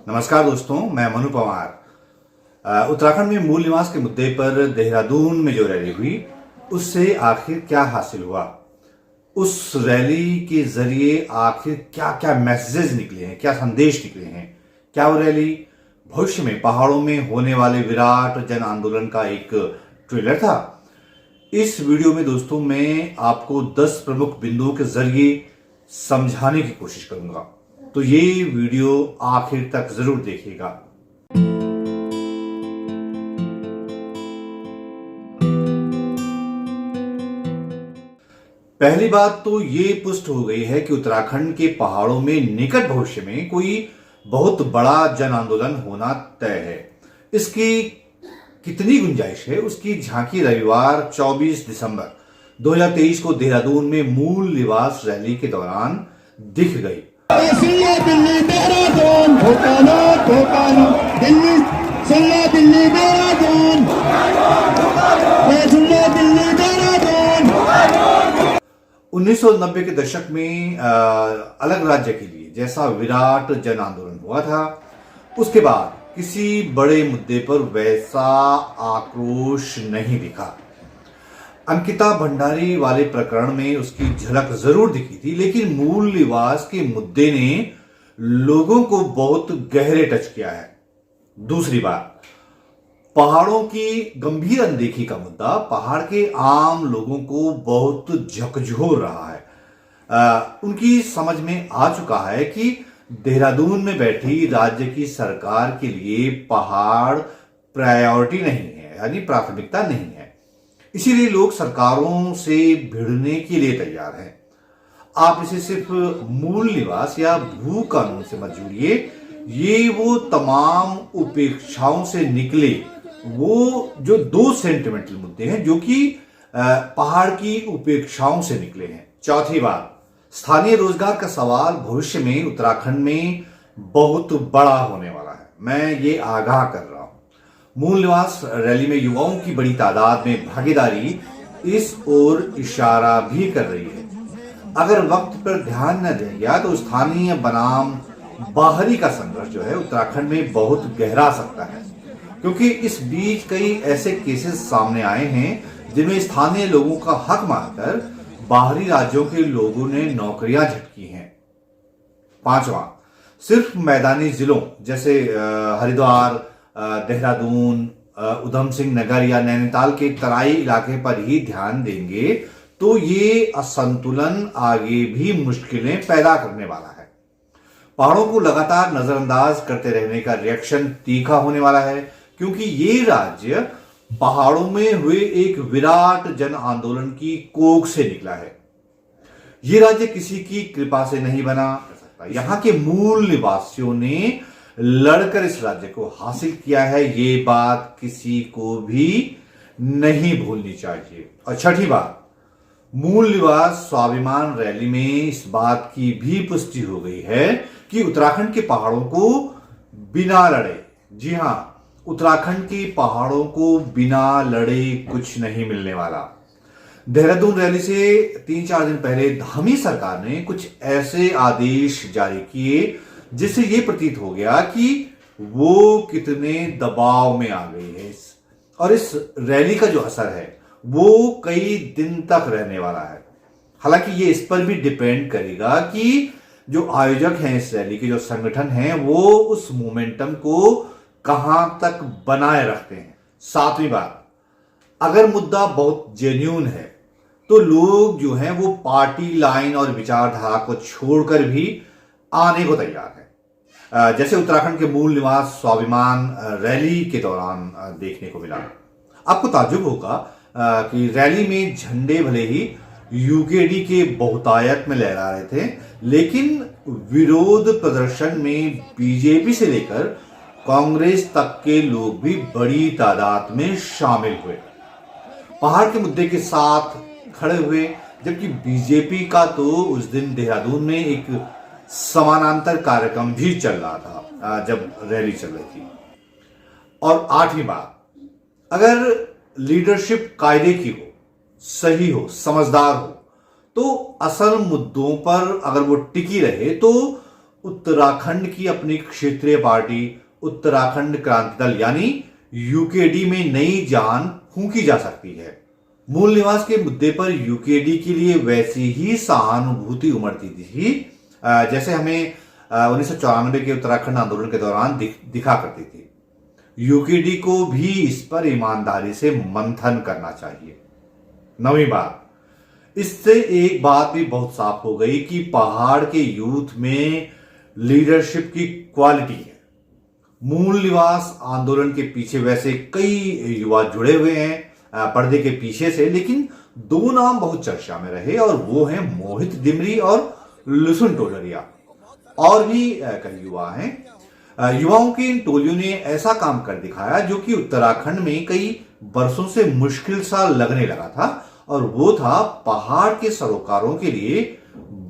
नमस्कार दोस्तों, मैं मनु पवार। उत्तराखंड में मूल निवास के मुद्दे पर देहरादून में जो रैली हुई उससे आखिर क्या हासिल हुआ, उस रैली के जरिए आखिर क्या क्या मैसेजेस निकले हैं, क्या संदेश निकले हैं। क्या वो रैली भविष्य में पहाड़ों में होने वाले विराट जन आंदोलन का एक ट्रेलर था? इस वीडियो में दोस्तों मैं आपको 10 प्रमुख बिंदुओं के जरिए समझाने की कोशिश करूंगा, तो ये वीडियो आखिर तक जरूर देखिएगा। पहली बात तो ये पुष्ट हो गई है कि उत्तराखंड के पहाड़ों में निकट भविष्य में कोई बहुत बड़ा जन आंदोलन होना तय है। इसकी कितनी गुंजाइश है, उसकी झांकी रविवार 24 दिसंबर 2023 को देहरादून में मूल निवास रैली के दौरान दिख गई। दिल्ली देहरादून दिल्ली दिल्ली देहरादून दिल्ली देहरादून। 1990 के दशक में अलग राज्य के लिए जैसा विराट जन आंदोलन हुआ था, उसके बाद किसी बड़े मुद्दे पर वैसा आक्रोश नहीं दिखा। अंकिता भंडारी वाले प्रकरण में उसकी झलक जरूर दिखी थी, लेकिन मूल निवास के मुद्दे ने लोगों को बहुत गहरे टच किया है। दूसरी बात, पहाड़ों की गंभीर अनदेखी का मुद्दा पहाड़ के आम लोगों को बहुत झकझोर रहा है। उनकी समझ में आ चुका है कि देहरादून में बैठी राज्य की सरकार के लिए पहाड़ प्रायोरिटी नहीं है, यानी प्राथमिकता नहीं है। इसीलिए लोग सरकारों से भिड़ने के लिए तैयार हैं। आप इसे सिर्फ मूल निवास या भू कानून से मत जोड़िए, ये वो तमाम उपेक्षाओं से निकले वो जो दो सेंटिमेंटल मुद्दे हैं जो कि पहाड़ की उपेक्षाओं से निकले हैं। चौथी बात, स्थानीय रोजगार का सवाल भविष्य में उत्तराखंड में बहुत बड़ा होने वाला है, मैं ये आगाह कर रहा हूं। मूल निवास रैली में युवाओं की बड़ी तादाद में भागीदारी इस ओर इशारा भी कर रही है। अगर वक्त पर ध्यान न दिया गया तो स्थानीय बनाम बाहरी का संघर्ष जो है उत्तराखंड में बहुत गहरा सकता है, क्योंकि इस बीच कई ऐसे केसेस सामने आए हैं जिनमें स्थानीय लोगों का हक मानकर बाहरी राज्यों के लोगों ने नौकरियां झटकी हैं। पांचवा, सिर्फ मैदानी जिलों जैसे हरिद्वार, देहरादून, उधम सिंह नगर या नैनीताल के तराई इलाके पर ही ध्यान देंगे तो ये असंतुलन आगे भी मुश्किलें पैदा करने वाला है। पहाड़ों को लगातार नजरअंदाज करते रहने का रिएक्शन तीखा होने वाला है, क्योंकि ये राज्य पहाड़ों में हुए एक विराट जन आंदोलन की कोख से निकला है। ये राज्य किसी की कृपा से नहीं बना सकता। यहाँ के मूल निवासियों ने लड़कर इस राज्य को हासिल किया है, ये बात किसी को भी नहीं भूलनी चाहिए। और छठी बात, मूल निवास स्वाभिमान रैली में इस बात की भी पुष्टि हो गई है कि उत्तराखंड के पहाड़ों को बिना लड़े, जी हां, उत्तराखंड के पहाड़ों को बिना लड़े कुछ नहीं मिलने वाला। देहरादून रैली से 3-4 दिन पहले धामी सरकार ने कुछ ऐसे आदेश जारी किए जिससे यह प्रतीत हो गया कि वो कितने दबाव में आ गई है। और इस रैली का जो असर है वो कई दिन तक रहने वाला है। हालांकि ये इस पर भी डिपेंड करेगा कि जो आयोजक हैं इस रैली के, जो संगठन हैं, वो उस मोमेंटम को कहां तक बनाए रखते हैं। सातवीं बात, अगर मुद्दा बहुत जेन्युइन है तो लोग जो हैं वो पार्टी लाइन और विचारधारा को छोड़कर भी आने को तैयार है, जैसे उत्तराखंड के मूल निवास स्वाभिमान रैली के दौरान देखने को मिला। आपको ताज्जुब होगा कि रैली में झंडे भले ही यूकेडी के बहुतायत में लहरा रहे थे, लेकिन विरोध प्रदर्शन में बीजेपी से लेकर कांग्रेस तक के लोग भी बड़ी तादाद में शामिल हुए, पहाड़ के मुद्दे के साथ खड़े हुए। जबकि बीजेपी का तो उस दिन देहरादून में एक समानांतर कार्यक्रम भी चल रहा था जब रैली चल रही थी। और आठवीं बात, अगर लीडरशिप कायदे की हो, सही हो, समझदार हो, तो असल मुद्दों पर अगर वो टिकी रहे तो उत्तराखंड की अपनी क्षेत्रीय पार्टी उत्तराखंड क्रांति दल यानी यूकेडी में नई जान फूंकी जा सकती है। मूल निवास के मुद्दे पर यूकेडी के लिए वैसी ही सहानुभूति उमड़ती थी जैसे हमें 1994 के उत्तराखंड आंदोलन के दौरान दिखा करती थी। यूकेडी को भी इस पर ईमानदारी से मंथन करना चाहिए। 9वीं बात, इससे एक बात भी बहुत साफ हो गई कि पहाड़ के यूथ में लीडरशिप की क्वालिटी है। मूल निवास आंदोलन के पीछे वैसे कई युवा जुड़े हुए हैं पर्दे के पीछे से, लेकिन दो नाम बहुत चर्चा में रहे और वो हैं मोहित दिमरी और लुसुन टोडरिया। और भी कई युवा हैं। युवाओं की इन टोलियों ने ऐसा काम कर दिखाया जो कि उत्तराखंड में कई वर्षों से मुश्किल सा लगने लगा था, और वो था पहाड़ के सरोकारों के लिए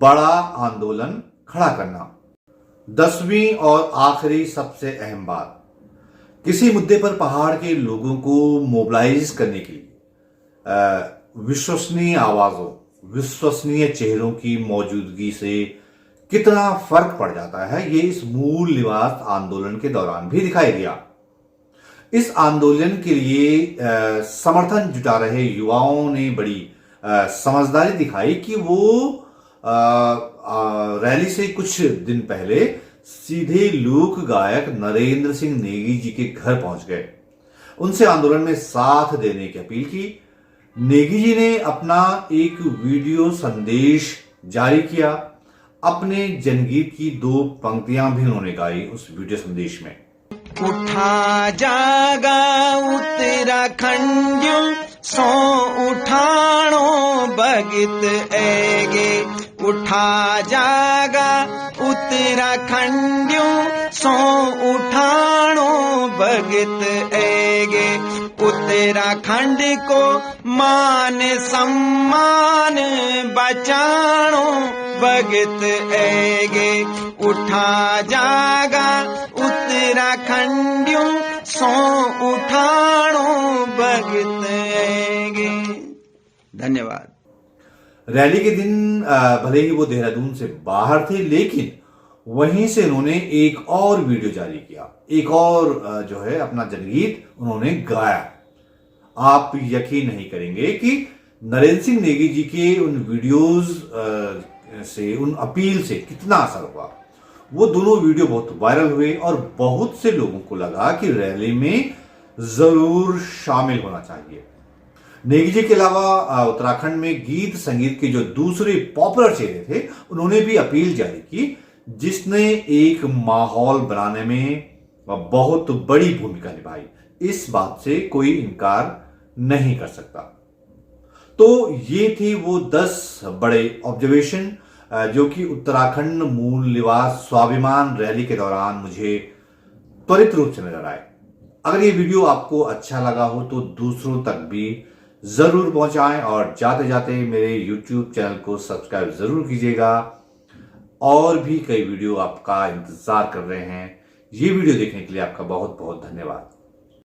बड़ा आंदोलन खड़ा करना। 10वीं और आखिरी सबसे अहम बात, किसी मुद्दे पर पहाड़ के लोगों को मोबिलाइज करने के लिए विश्वसनीय आवाजों, विश्वसनीय चेहरों की मौजूदगी से कितना फर्क पड़ जाता है, ये इस मूल निवास आंदोलन के दौरान भी दिखाई दिया। इस आंदोलन के लिए समर्थन जुटा रहे युवाओं ने बड़ी समझदारी दिखाई कि वो रैली से कुछ दिन पहले सीधे लोक गायक नरेंद्र सिंह नेगी जी के घर पहुंच गए, उनसे आंदोलन में साथ देने की अपील की। नेगी जी ने अपना एक वीडियो संदेश जारी किया। अपने जनगीत की 2 पंक्तियां भी उन्होंने गाई उस वीडियो संदेश में। उठा जागा उत्तराखंड सो उठाणो भगत ऐगे, उठा जागा उत्तराखंड सो उठाणो भगत ऐगे। उत्तराखंड को मान सम्मान बचाणो भगत ऐगे। उठा जागा उत्तराखंड सो उठाणो भगत ऐगे। धन्यवाद। रैली के दिन भले ही वो देहरादून से बाहर थे, लेकिन वहीं से उन्होंने एक और वीडियो जारी किया, एक और जो है अपना जनगीत उन्होंने गाया। आप यकीन नहीं करेंगे कि नरेंद्र सिंह नेगी जी के उन वीडियोस से, उन अपील से कितना असर हुआ। वो दोनों वीडियो बहुत वायरल हुए और बहुत से लोगों को लगा कि रैली में जरूर शामिल होना चाहिए। नेगी जी के अलावा उत्तराखंड में गीत संगीत के जो दूसरे पॉपुलर चेहरे थे, उन्होंने भी अपील जारी की, जिसने एक माहौल बनाने में बहुत बड़ी भूमिका निभाई। इस बात से कोई इनकार नहीं कर सकता। तो ये थे वो 10 बड़े ऑब्जर्वेशन जो कि उत्तराखंड मूल निवास स्वाभिमान रैली के दौरान मुझे त्वरित रूप से नजर आए। अगर ये वीडियो आपको अच्छा लगा हो तो दूसरों तक भी जरूर पहुंचाएं, और जाते जाते मेरे YouTube चैनल को सब्सक्राइब जरूर कीजिएगा। और भी कई वीडियो आपका इंतजार कर रहे हैं। ये वीडियो देखने के लिए आपका बहुत बहुत धन्यवाद।